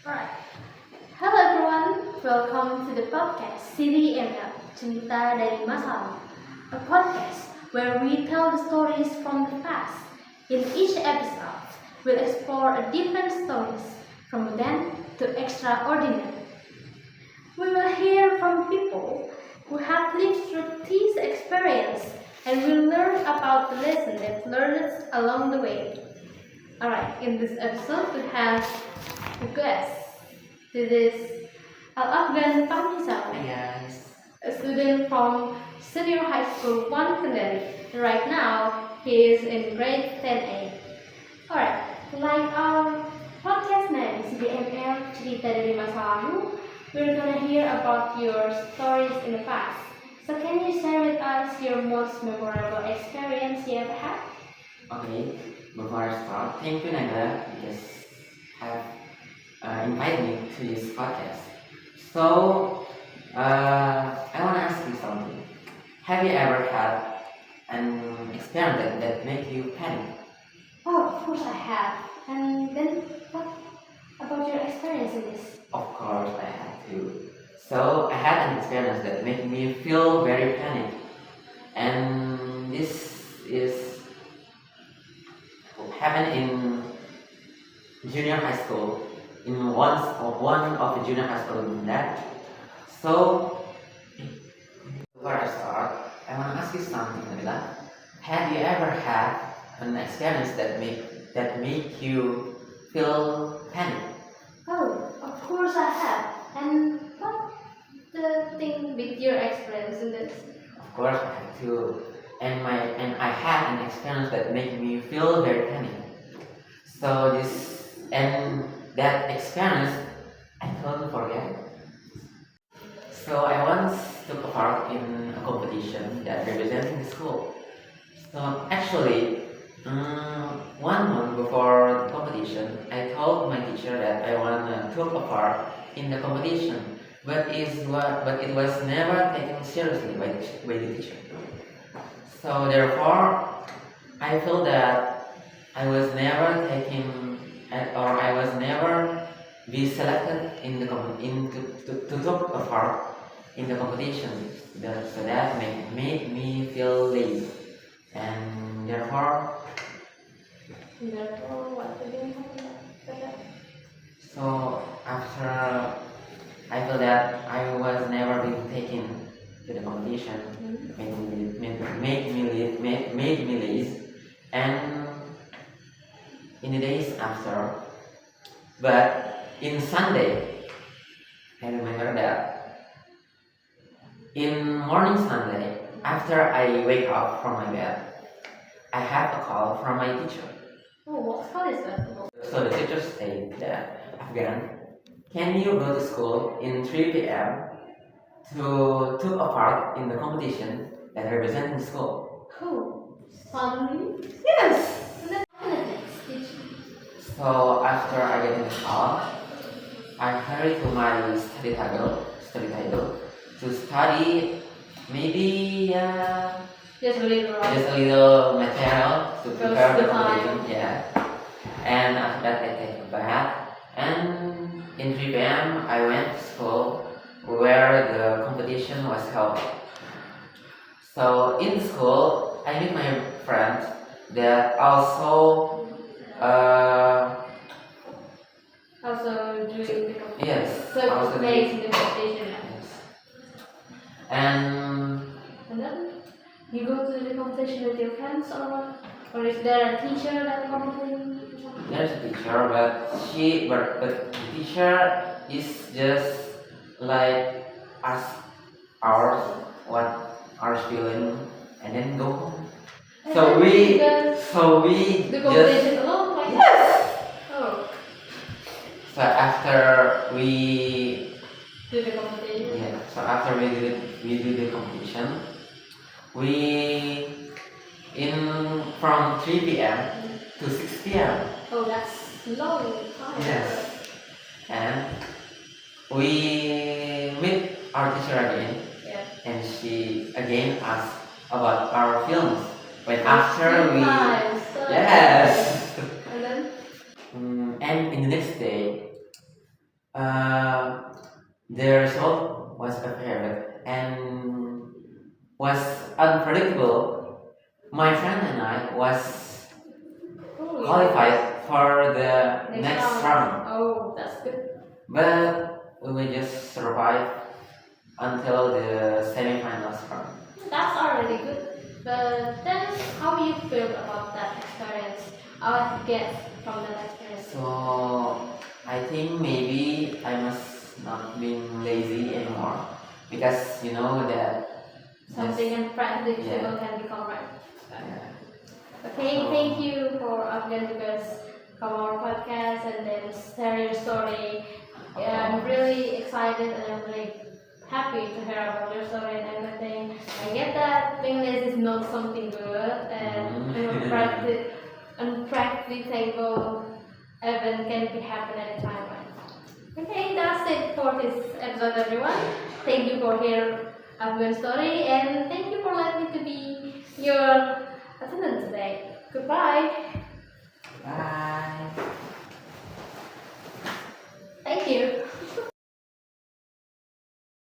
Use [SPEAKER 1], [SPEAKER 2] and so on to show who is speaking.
[SPEAKER 1] Alright. Hello everyone, welcome to the podcast CDML, Cerita Dari Masa Lalu, a podcast where we tell the stories from the past. In each episode, we'll explore a different stories, from mundane to extraordinary. We will hear from people who have lived through this experience, and we'll learn about the lessons they've learned along the way. Alright, in this episode we have a guest. This is Afgan Fahmi Salam,
[SPEAKER 2] Yes.
[SPEAKER 1] a student from Senior High School 1 Kendari. Right now, he is in grade 10A. Alright, like our podcast name, CDML, Cerita Dari Masa Lalu, we're gonna hear about your stories in the past. So can you share with us your most memorable experience you ever had?
[SPEAKER 2] Okay. Before I start, thank you Naga because have invited me to this podcast. So I want to ask you something. Have you ever had an experience that make you panic?
[SPEAKER 1] Oh, of course I have. And then what about your experience in this?
[SPEAKER 2] Of course I had to. So I had an experience that made me feel very panic, and this is happened in junior high school, in one of the junior high school in that. So before I start, I want to ask you something, Nabila. Have you ever had an experience that make you feel panic?
[SPEAKER 1] Oh, of course I have. And what the thing with your experience in this?
[SPEAKER 2] Of course I had to, and I had an experience that made me feel very panic. So that experience I can't forget. So I once took a part in a competition that representing the school. So actually, 1 month before the competition, I told my teacher that I wanna take a part in the competition, but it was never taken seriously by the teacher. So therefore, I feel that I was never taken, or I was never be selected in the to take a part in the competition. So that made me feel lazy, and therefore,
[SPEAKER 1] What again?
[SPEAKER 2] so after I feel that I was never being taken to the competition, made me lazy, and in the days after, but in Sunday, I remember that in morning Sunday, after I wake up from my bed, I have a call from my teacher.
[SPEAKER 1] Oh, what school is that?
[SPEAKER 2] So the teacher said that, Afgan, can you go to school in 3 p.m. to take a part in the competition that representing the school?
[SPEAKER 1] Cool. Suddenly? Yes! And then what next? Did you?
[SPEAKER 2] So after I get in the call, I hurry to my study table to study maybe
[SPEAKER 1] Just a little right?
[SPEAKER 2] just a little material to prepare the
[SPEAKER 1] the time.
[SPEAKER 2] competition. Yeah. And after that I take a bath, and in 3 p.m. I went to school where the competition was held. So in school I meet my friends that also
[SPEAKER 1] Also doing the competition.
[SPEAKER 2] yes,
[SPEAKER 1] So
[SPEAKER 2] also
[SPEAKER 1] place in the competition.
[SPEAKER 2] yes. And
[SPEAKER 1] And then you go to the competition with your friends or what? Or is there a teacher that accompanying you or something?
[SPEAKER 2] there's a teacher, but the teacher is just like ask ours what ours feeling, and then go home.
[SPEAKER 1] And
[SPEAKER 2] So
[SPEAKER 1] then
[SPEAKER 2] we
[SPEAKER 1] the
[SPEAKER 2] just
[SPEAKER 1] competition alone, like
[SPEAKER 2] yes.
[SPEAKER 1] oh,
[SPEAKER 2] So after we
[SPEAKER 1] do the competition.
[SPEAKER 2] yeah, so after we do the competition, we in from 3 p.m. to 6 p.m.
[SPEAKER 1] Oh, that's long time.
[SPEAKER 2] Yes. And we meet our teacher again,
[SPEAKER 1] Yeah.
[SPEAKER 2] and she again asked about our films. When after we
[SPEAKER 1] Nice. So
[SPEAKER 2] yes,
[SPEAKER 1] And then
[SPEAKER 2] and in the next day, Uh, the result was a favorite and was unpredictable. My friend and I was
[SPEAKER 1] Oh,
[SPEAKER 2] qualified for the next round,
[SPEAKER 1] Oh, that's good.
[SPEAKER 2] but we just survived until the semifinals round.
[SPEAKER 1] That's already good. But then, how do you feel about that experience? What you get from that experience?
[SPEAKER 2] So I think maybe I must not be lazy anymore because you know that
[SPEAKER 1] Something unpredictable
[SPEAKER 2] Yeah.
[SPEAKER 1] can become right.
[SPEAKER 2] yeah.
[SPEAKER 1] Okay,
[SPEAKER 2] So-
[SPEAKER 1] thank you for Afgan because come our podcast and then share your story. Yeah, I'm really excited and I'm really happy to hear about your story and everything. I get that being lazy is not something good and unpredictable event can be happen anytime. Right? Okay, that's it for this episode, everyone. Thank you for hearing Afgan story and thank you for letting me to be your attendant today. Goodbye.
[SPEAKER 2] Bye.